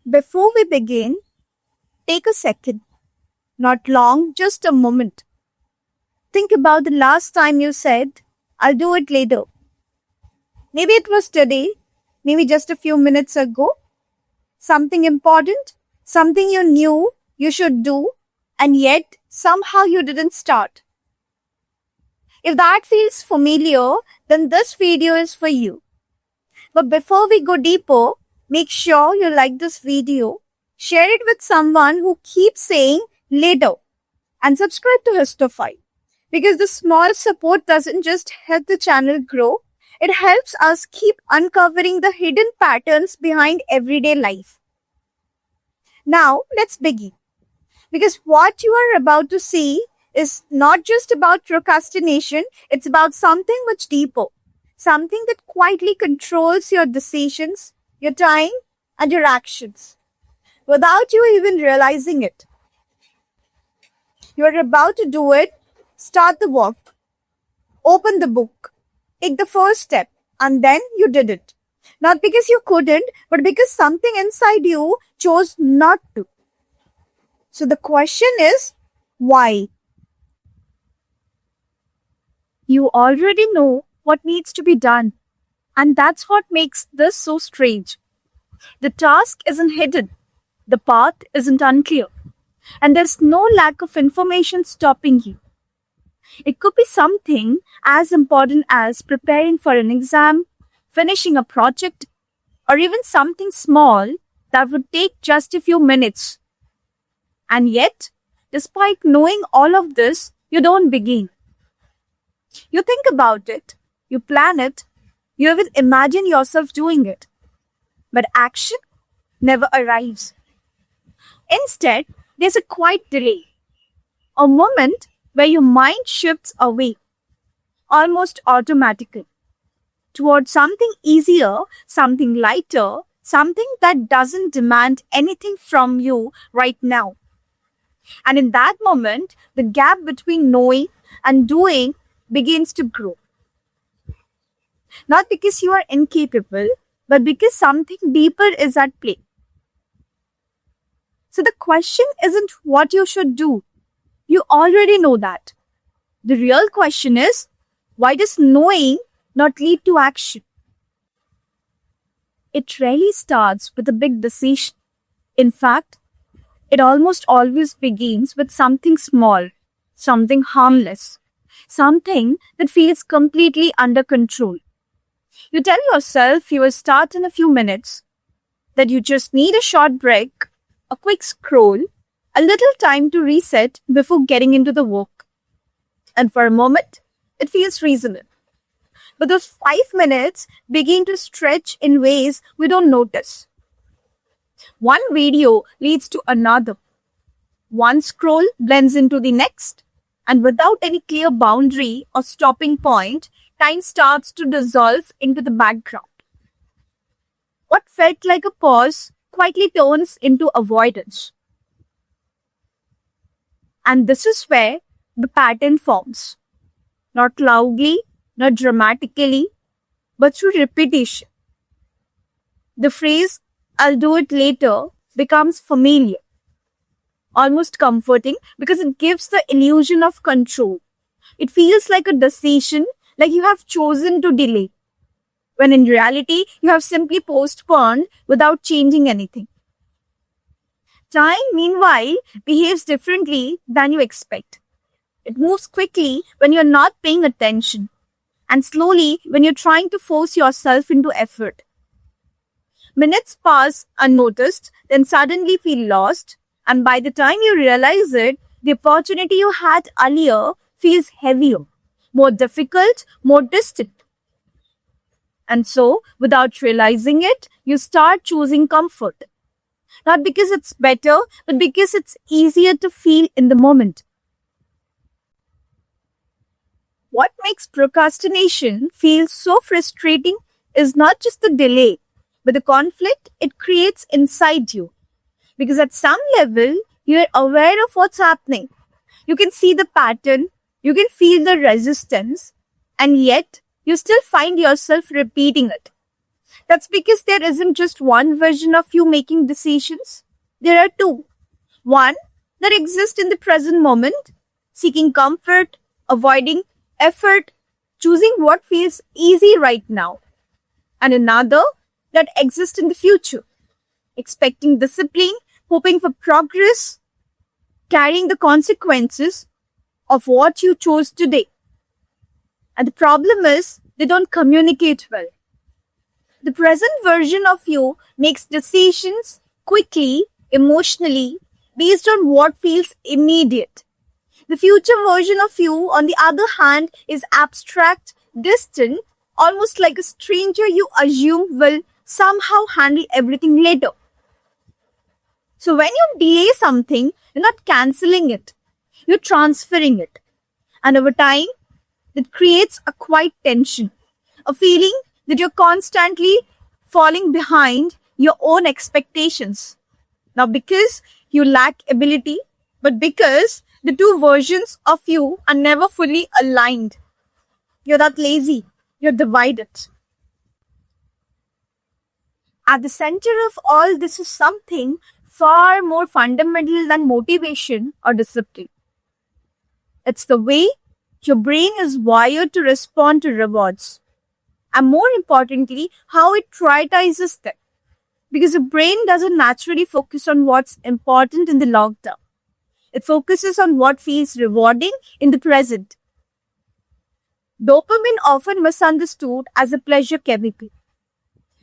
Before we begin, take a second. Not long, just a moment. Think about the last time you said, I'll do it later. Maybe it was today, maybe just a few minutes ago. Something important, something you knew you should do, and yet somehow you didn't start. If that feels familiar, then this video is for you. But before we go deeper, make sure you like this video, share it with someone who keeps saying later, and subscribe to Histofy. Because the small support doesn't just help the channel grow, it helps us keep uncovering the hidden patterns behind everyday life. Now, let's begin. Because what you are about to see is not just about procrastination, it's about something much deeper. Something that quietly controls your decisions, your time, and your actions without you even realizing it. You are about to do it. Start the work. Open the book. Take the first step. And then you did it. Not because you couldn't, but because something inside you chose not to. So the question is, why? You already know what needs to be done. And that's what makes this so strange. The task isn't hidden. The path isn't unclear. And there's no lack of information stopping you. It could be something as important as preparing for an exam, finishing a project, or even something small that would take just a few minutes. And yet, despite knowing all of this, you don't begin. You think about it, you plan it, you even imagine yourself doing it. But action never arrives. Instead, there's a quiet delay. A moment where your mind shifts away, almost automatically, towards something easier, something lighter, something that doesn't demand anything from you right now. And in that moment, the gap between knowing and doing begins to grow. Not because you are incapable, but because something deeper is at play. So the question isn't what you should do. You already know that. The real question is, why does knowing not lead to action? It rarely starts with a big decision. In fact, it almost always begins with something small, something harmless, something that feels completely under control. You tell yourself you will start in a few minutes, that you just need a short break, a quick scroll, a little time to reset before getting into the work. And for a moment, it feels reasonable. But those 5 minutes begin to stretch in ways we don't notice. One video leads to another. One scroll blends into the next. And without any clear boundary or stopping point, time starts to dissolve into the background. What felt like a pause quietly turns into avoidance. And this is where the pattern forms. Not loudly, not dramatically, but through repetition. The phrase, I'll do it later, becomes familiar. Almost comforting because it gives the illusion of control. It feels like a decision, like you have chosen to delay, when in reality, you have simply postponed without changing anything. Time, meanwhile, behaves differently than you expect. It moves quickly when you're not paying attention, and slowly when you're trying to force yourself into effort. Minutes pass unnoticed, then suddenly feel lost, and by the time you realize it, the opportunity you had earlier feels heavier, more difficult, more distant. And so, without realizing it, you start choosing comfort. Not because it's better, but because it's easier to feel in the moment. What makes procrastination feel so frustrating is not just the delay, but the conflict it creates inside you. Because at some level, you're aware of what's happening. You can see the pattern, you can feel the resistance, and yet you still find yourself repeating it. That's because there isn't just one version of you making decisions. There are two. One that exists in the present moment, seeking comfort, avoiding effort, choosing what feels easy right now. And another that exists in the future, expecting discipline, hoping for progress, carrying the consequences of what you chose today. And the problem is, they don't communicate well. The present version of you makes decisions quickly, emotionally, based on what feels immediate. The future version of you, on the other hand, is abstract, distant, almost like a stranger you assume will somehow handle everything later. So when you delay something, you're not canceling it, you're transferring it. And over time, it creates a quiet tension, a feeling that you're constantly falling behind your own expectations. Not because you lack ability, but because the two versions of you are never fully aligned. You're not lazy, you're divided. At the center of all this is something far more fundamental than motivation or discipline. It's the way your brain is wired to respond to rewards. And more importantly, how it prioritizes them. Because the brain doesn't naturally focus on what's important in the long term. It focuses on what feels rewarding in the present. Dopamine, often misunderstood as a pleasure chemical,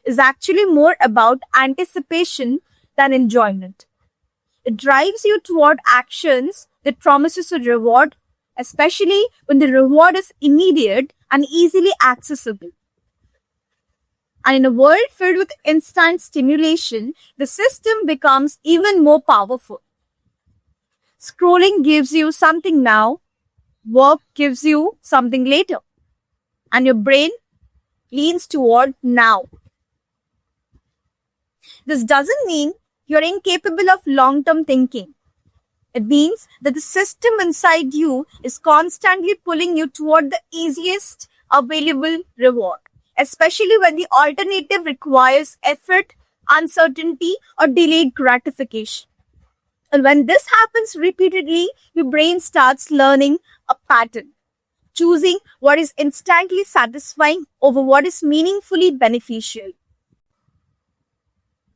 is actually more about anticipation than enjoyment. It drives you toward actions that promises a reward, especially when the reward is immediate and easily accessible. And in a world filled with instant stimulation, the system becomes even more powerful. Scrolling gives you something now, work gives you something later, and your brain leans toward now. This doesn't mean you're incapable of long-term thinking. It means that the system inside you is constantly pulling you toward the easiest available reward, especially when the alternative requires effort, uncertainty, or delayed gratification. And when this happens repeatedly, your brain starts learning a pattern, choosing what is instantly satisfying over what is meaningfully beneficial.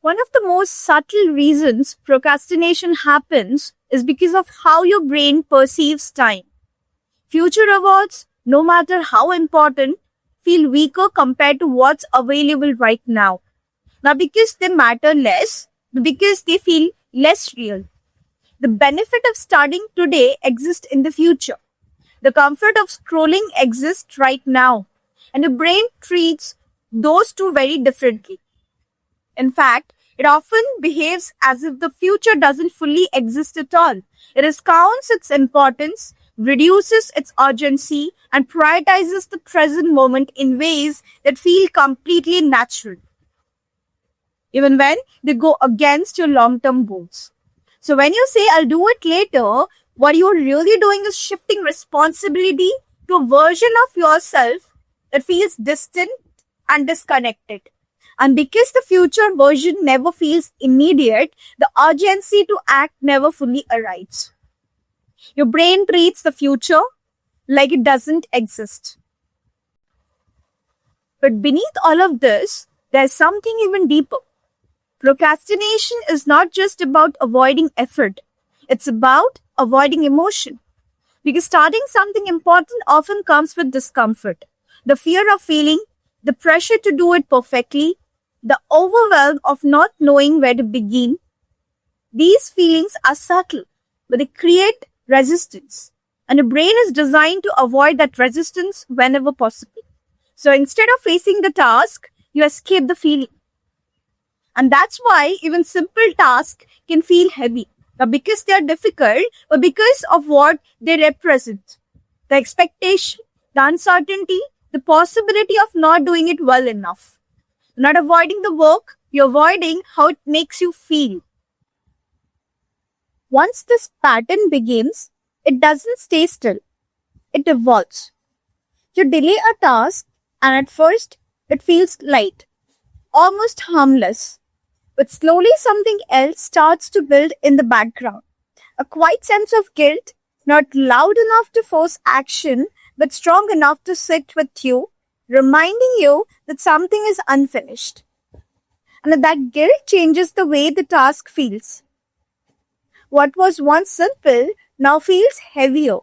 One of the most subtle reasons procrastination happens is because of how your brain perceives time. Future rewards, no matter how important, feel weaker compared to what's available right now. Not because they matter less, but because they feel less real. The benefit of starting today exists in the future. The comfort of scrolling exists right now. And the brain treats those two very differently. In fact, it often behaves as if the future doesn't fully exist at all. It discounts its importance, reduces its urgency, and prioritizes the present moment in ways that feel completely natural, even when they go against your long-term goals. So when you say, I'll do it later, what you're really doing is shifting responsibility to a version of yourself that feels distant and disconnected. And because the future version never feels immediate, the urgency to act never fully arrives. Your brain treats the future like it doesn't exist. But beneath all of this, there's something even deeper. Procrastination is not just about avoiding effort. It's about avoiding emotion. Because starting something important often comes with discomfort. The fear of failing, the pressure to do it perfectly, the overwhelm of not knowing where to begin. These feelings are subtle, but they create resistance. And the brain is designed to avoid that resistance whenever possible. So instead of facing the task, you escape the feeling. And that's why even simple tasks can feel heavy. Not because they are difficult, but because of what they represent. The expectation, the uncertainty, the possibility of not doing it well enough. Not avoiding the work, you're avoiding how it makes you feel. Once this pattern begins, it doesn't stay still. It evolves. You delay a task and at first it feels light, almost harmless. But slowly something else starts to build in the background. A quiet sense of guilt, not loud enough to force action, but strong enough to sit with you, reminding you that something is unfinished. And that guilt changes the way the task feels. What was once simple now feels heavier.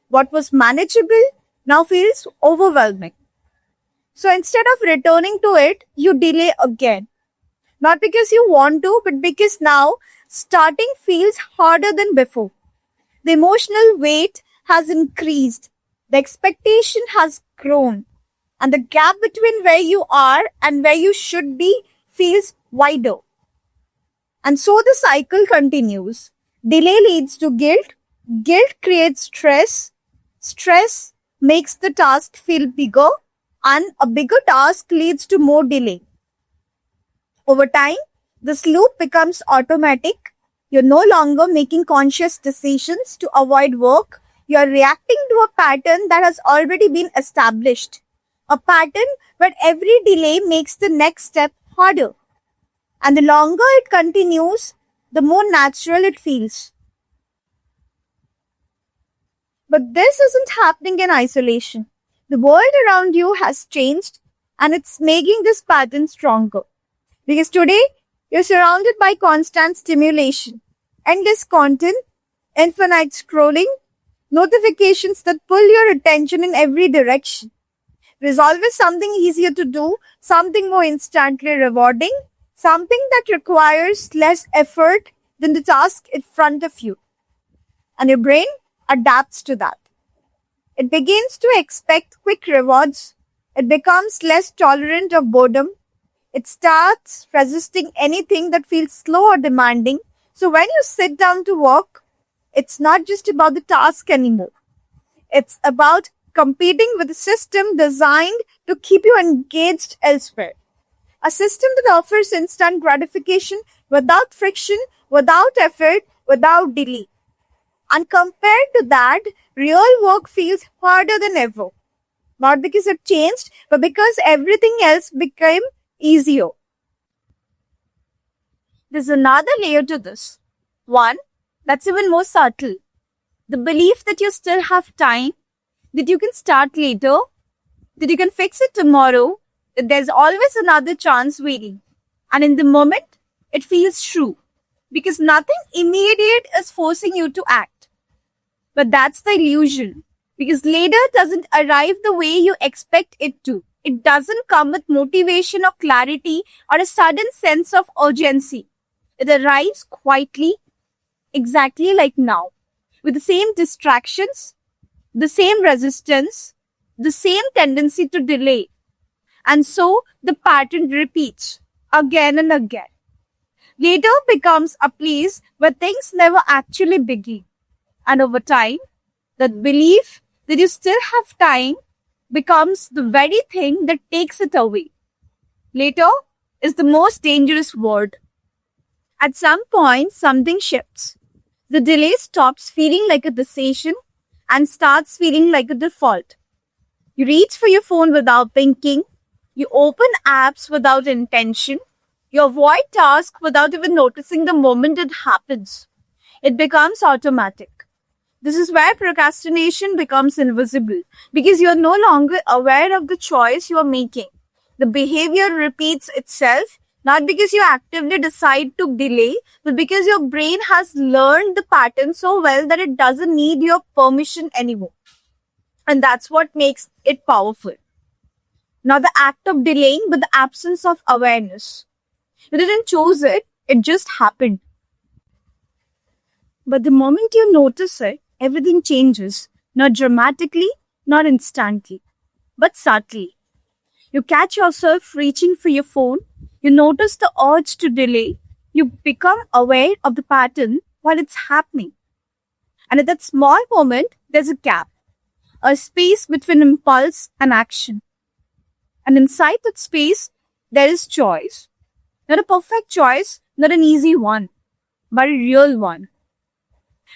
What was manageable now feels overwhelming. So instead of returning to it, you delay again. Not because you want to, but because now starting feels harder than before. The emotional weight has increased. The expectation has grown. And the gap between where you are and where you should be feels wider. And so the cycle continues. Delay leads to guilt. Guilt creates stress. Stress makes the task feel bigger. And a bigger task leads to more delay. Over time, this loop becomes automatic. You're no longer making conscious decisions to avoid work. You're reacting to a pattern that has already been established. A pattern where every delay makes the next step harder. And the longer it continues, the more natural it feels. But this isn't happening in isolation. The world around you has changed and it's making this pattern stronger. Because today, you're surrounded by constant stimulation, endless content, infinite scrolling, notifications that pull your attention in every direction. There's always something easier to do, something more instantly rewarding, something that requires less effort than the task in front of you. And your brain adapts to that. It begins to expect quick rewards. It becomes less tolerant of boredom. It starts resisting anything that feels slow or demanding. So when you sit down to work, it's not just about the task anymore. It's about competing with a system designed to keep you engaged elsewhere. A system that offers instant gratification without friction, without effort, without delay. And compared to that, real work feels harder than ever. Not because it changed, but because everything else became easier. There's another layer to this. One that's even more subtle. The belief that you still have time, that you can start later, that you can fix it tomorrow, that there's always another chance waiting. And in the moment, it feels true because nothing immediate is forcing you to act. But that's the illusion because later doesn't arrive the way you expect it to. It doesn't come with motivation or clarity or a sudden sense of urgency. It arrives quietly, exactly like now, with the same distractions, the same resistance, the same tendency to delay. And so the pattern repeats again and again. Later becomes a place where things never actually begin. And over time, that belief that you still have time becomes the very thing that takes it away. Later is the most dangerous word. At some point, something shifts. The delay stops feeling like a decision and starts feeling like a default. You reach for your phone without thinking. You open apps without intention. You avoid tasks without even noticing the moment it happens. It becomes automatic. This is where procrastination becomes invisible because you are no longer aware of the choice you are making. The behavior repeats itself not because you actively decide to delay, but because your brain has learned the pattern so well that it doesn't need your permission anymore. And that's what makes it powerful. Not the act of delaying, but the absence of awareness. You didn't choose it, it just happened. But the moment you notice it, everything changes. Not dramatically, not instantly, but subtly. You catch yourself reaching for your phone. You notice the urge to delay. You become aware of the pattern while it's happening. And at that small moment, there's a gap, a space between impulse and action. And inside that space, there is choice. Not a perfect choice, not an easy one, but a real one.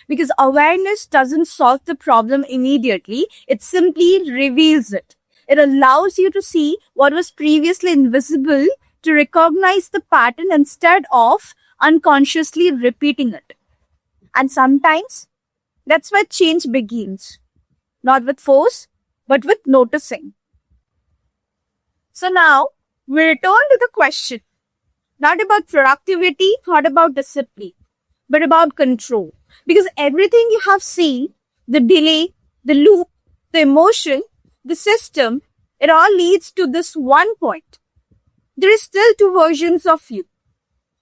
Because awareness doesn't solve the problem immediately, it simply reveals it. It allows you to see what was previously invisible to recognize the pattern instead of unconsciously repeating it. And sometimes that's where change begins, not with force, but with noticing. So now we return to the question, not about productivity, not about discipline, but about control. Because everything you have seen, the delay, the loop, the emotion, the system, it all leads to this one point. There is still two versions of you.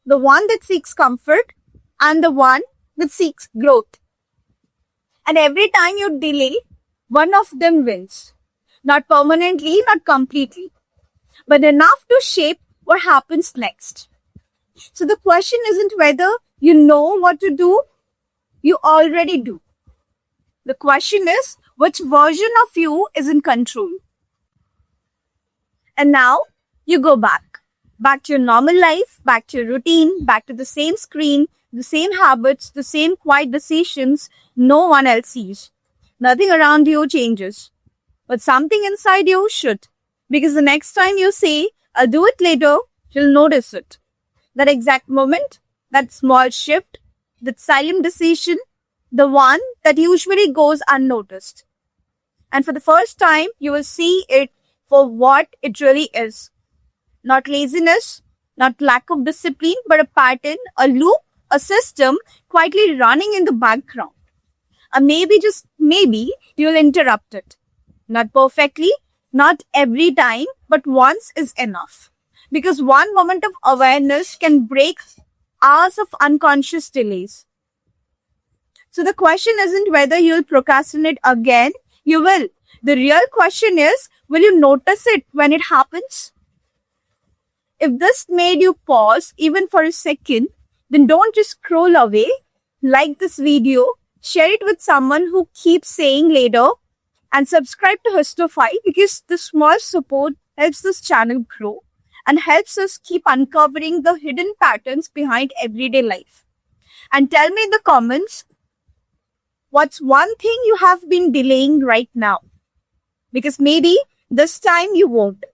The one that seeks comfort and the one that seeks growth. And every time you delay, one of them wins. Not permanently, not completely, but enough to shape what happens next. So the question isn't whether you know what to do, you already do. The question is which version of you is in control. And now you go back to your normal life, back to your routine, back to the same screen, the same habits, the same quiet decisions no one else sees. Nothing around you changes, but something inside you should. Because the next time you say, I'll do it later, you'll notice it. That exact moment, that small shift, that silent decision, the one that usually goes unnoticed. And for the first time, you will see it for what it really is. Not laziness, not lack of discipline, but a pattern, a loop, a system quietly running in the background. And maybe, just maybe, you'll interrupt it. Not perfectly, not every time, but once is enough. Because one moment of awareness can break hours of unconscious delays. So the question isn't whether you'll procrastinate again. You will. The real question is, will you notice it when it happens? If this made you pause even for a second, then don't just scroll away. Like this video, share it with someone who keeps saying later, and subscribe to Histofy because the small support helps this channel grow and helps us keep uncovering the hidden patterns behind everyday life. And tell me in the comments, what's one thing you have been delaying right now? Because maybe this time you won't.